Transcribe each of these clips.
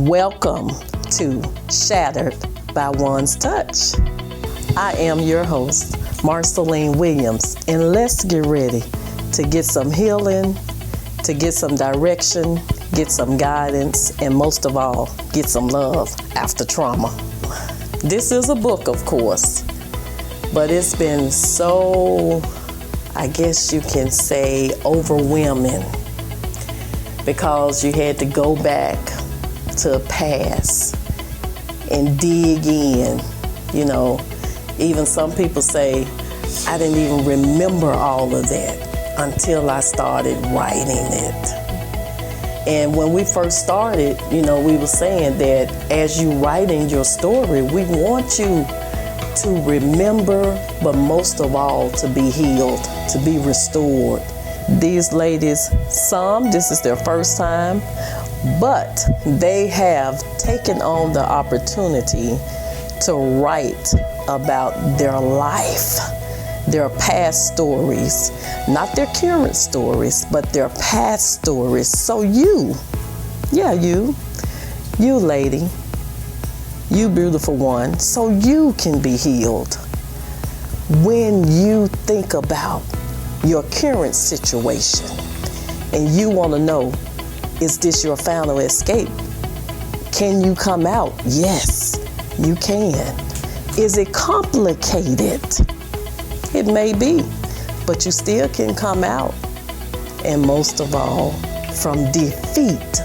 Welcome to Shattered by One's Touch. I am your host, Marceline Williams, and let's get ready to get some healing, to get some direction, get some guidance, and most of all, get some love after trauma. This is a book, of course, but it's been so, I guess you can say, overwhelming because you had to go back to past and dig in. You know, even some people say, I didn't even remember all of that until I started writing it. And when we first started, you know, we were saying that as you writing your story, we want you to remember, but most of all, to be healed, to be restored. These ladies, this is their first time, but they have taken on the opportunity to write about their life, their past stories, not their current stories, but their past stories. So you lady, you beautiful one, so you can be healed when you think about your current situation and you want to know, is this your final escape? Can you come out? Yes, you can. Is it complicated? It may be, but you still can come out. And most of all, from defeat.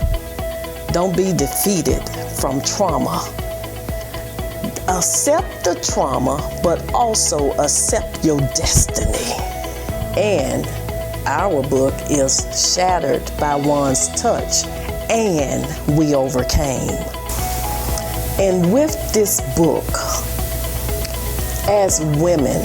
Don't be defeated from trauma. Accept the trauma, but also accept your destiny. And our book is Shattered by One's Touch, and we overcame. And with this book, as women,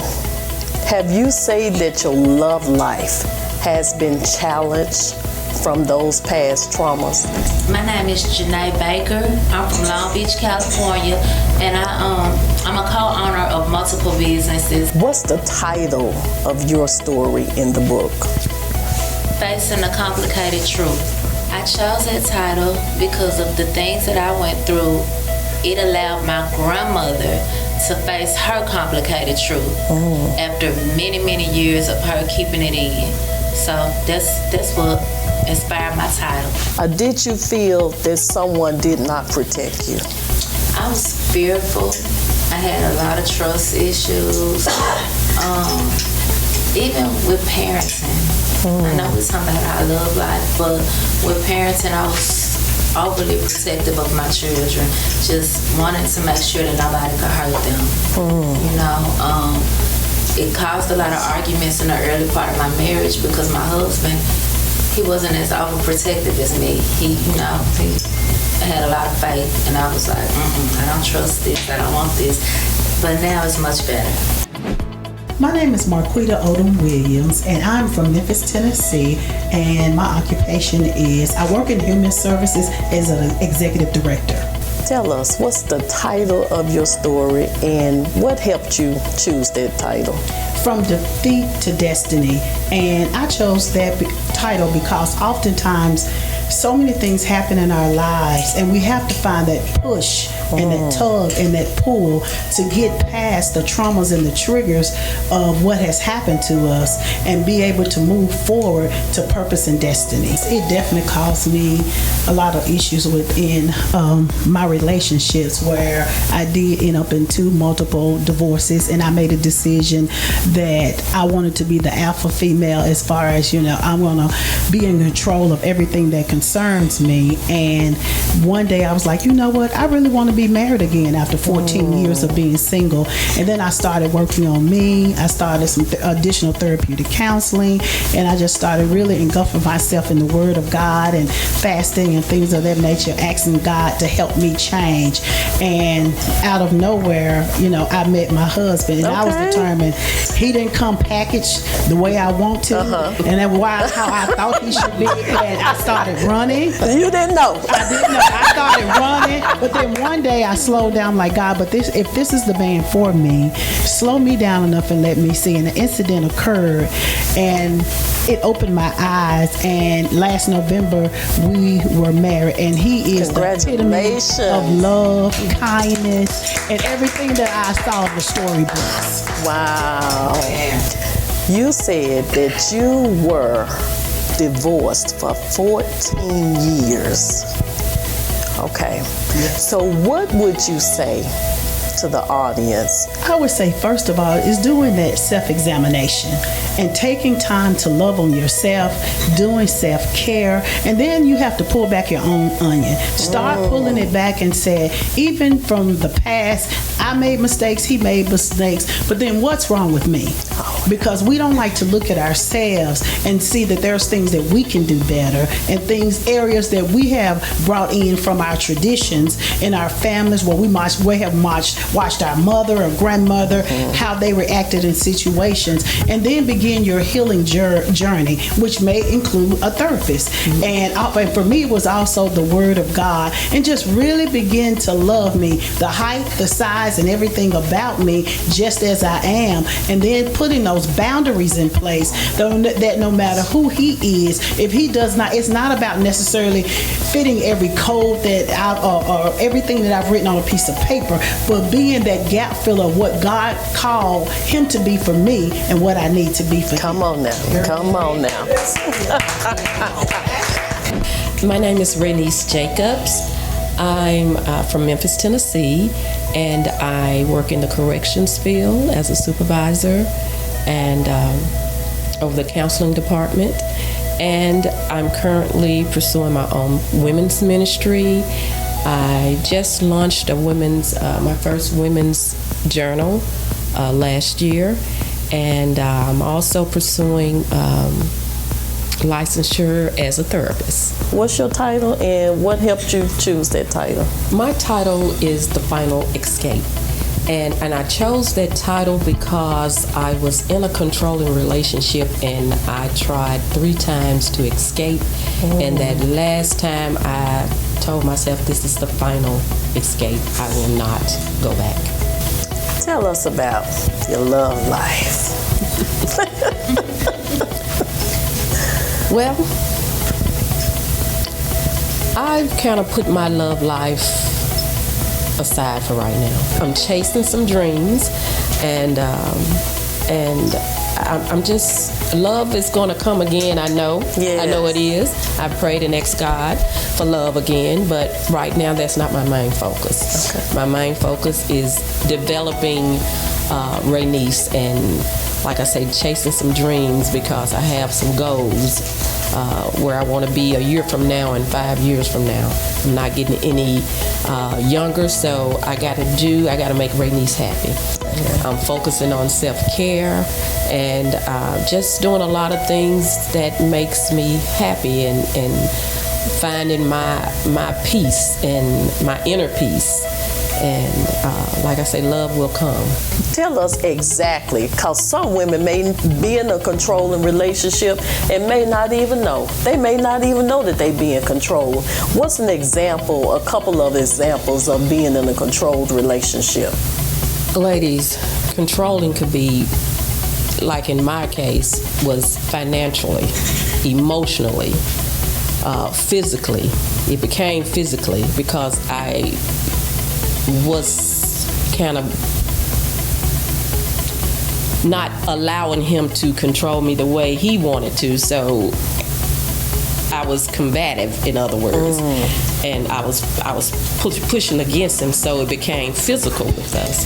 have you said that your love life has been challenged from those past traumas? My name is Janae Baker. I'm from Long Beach, California, and I'm a co-owner of multiple businesses. What's the title of your story in the book? Facing a Complicated Truth. I chose that title because of the things that I went through. It allowed my grandmother to face her complicated truth after many, many years of her keeping it in. So that's what inspired my title. Did you feel that someone did not protect you? I was fearful. I had a lot of trust issues. Even with parenting. I know we're talking about our love life, but with parenting, I was overly protective of my children, just wanting to make sure that nobody could hurt them. You know, it caused a lot of arguments in the early part of my marriage because my husband, he wasn't as overprotective as me. He had a lot of faith, and I was like, I don't trust this, I don't want this. But now it's much better. My name is Marquita Williams, and I'm from Memphis, Tennessee, and my occupation is I work in human services as an executive director. Tell us, what's the title of your story and what helped you choose that title? From Defeat to Destiny. And I chose that title because oftentimes so many things happen in our lives, and we have to find that push and that tug and that pull to get past the traumas and the triggers of what has happened to us and be able to move forward to purpose and destiny. It definitely caused me a lot of issues within my relationships, where I did end up into multiple divorces, and I made a decision that I wanted to be the alpha female as far as, I'm going to be in control of everything that concerns me. And one day I was like, you know what? I really want to be married again after 14 years of being single. And then I started working on me. I started some additional therapeutic counseling, and I just started really engulfing myself in the Word of God and fasting and things of that nature, asking God to help me change. And out of nowhere, I met my husband, and I was determined. He didn't come packaged the way I want to, and that's how I thought he should be. And I started running. You didn't know. I didn't know. I started running, but then one day day I slowed down like, God, but if this is the man for me, slow me down enough and let me see. And an incident occurred, and it opened my eyes. And last November we were married, and he is the epitome of love, kindness, and everything that I saw in the storybooks. Wow. You said that you were divorced for 14 years. Okay. Yes. So what would you say to the audience? I would say, first of all, is doing that self-examination and taking time to love on yourself, doing self-care, and then you have to pull back your own onion. Start pulling it back and say, even from the past, I made mistakes, he made mistakes, but then what's wrong with me? Because we don't like to look at ourselves and see that there's things that we can do better, and areas that we have brought in from our traditions in our families, where we have watched our mother or grandmother, how they reacted in situations, and then begin your healing journey, which may include a therapist. And for me, it was also the Word of God, and just really begin to love me, the height, the size, and everything about me, just as I am, and then putting those boundaries in place that no matter who he is, if he does not, it's not about necessarily fitting every code that or everything that I've written on a piece of paper, but being that gap filler of what God called him to be for me and what I need to be for him. Come on now. My name is Renice Jacobs. I'm from Memphis, Tennessee, and I work in the corrections field as a supervisor and over the counseling department. And I'm currently pursuing my own women's ministry. I just launched my first women's journal last year, and I'm also pursuing licensure as a therapist. What's your title, and what helped you choose that title? My title is The Final Escape. And I chose that title because I was in a controlling relationship, and I tried 3 times to escape. And that last time I told myself, this is the final escape. I will not go back. Tell us about your love life. Well, I've kind of put my love life aside for right now. I'm chasing some dreams, and I'm just, love is going to come again. I know. Yes. I know it is. I prayed and asked God for love again, but right now that's not my main focus. Okay. My main focus is developing Renice, and like I say, chasing some dreams, because I have some goals where I want to be a year from now and 5 years from now. I'm not getting any younger, so I got to make Renice happy. I'm focusing on self-care and just doing a lot of things that makes me happy, and finding my peace and my inner peace. And like I say, love will come. Tell us exactly, because some women may be in a controlling relationship and may not even know. They may not even know that they be in control. What's a couple of examples of being in a controlled relationship? Ladies, controlling could be, like in my case, was financially, emotionally, physically. It became physically because I was kind of not allowing him to control me the way he wanted to, so I was combative, in other words, and I was pushing against him, so it became physical with us.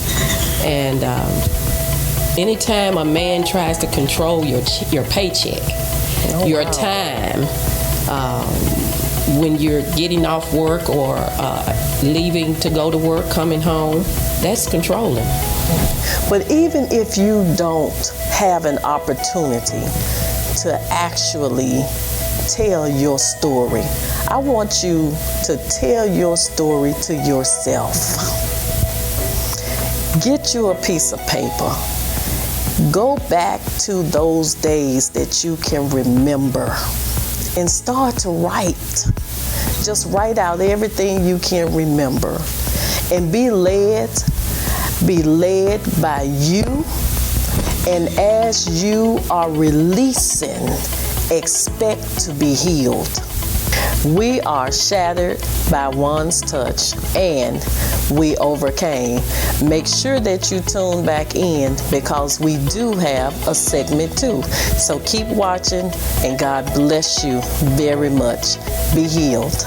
And anytime a man tries to control your paycheck, your time, when you're getting off work or leaving to go to work, coming home, that's controlling. But even if you don't have an opportunity to actually tell your story, I want you to tell your story to yourself. Get you a piece of paper. Go back to those days that you can remember and start to write. Just write out everything you can remember. and be led by you. And as you are releasing, expect to be healed. We are shattered by one's touch, and we overcame. Make sure that you tune back in, because we do have a segment 2. So keep watching, and God bless you very much. Be healed.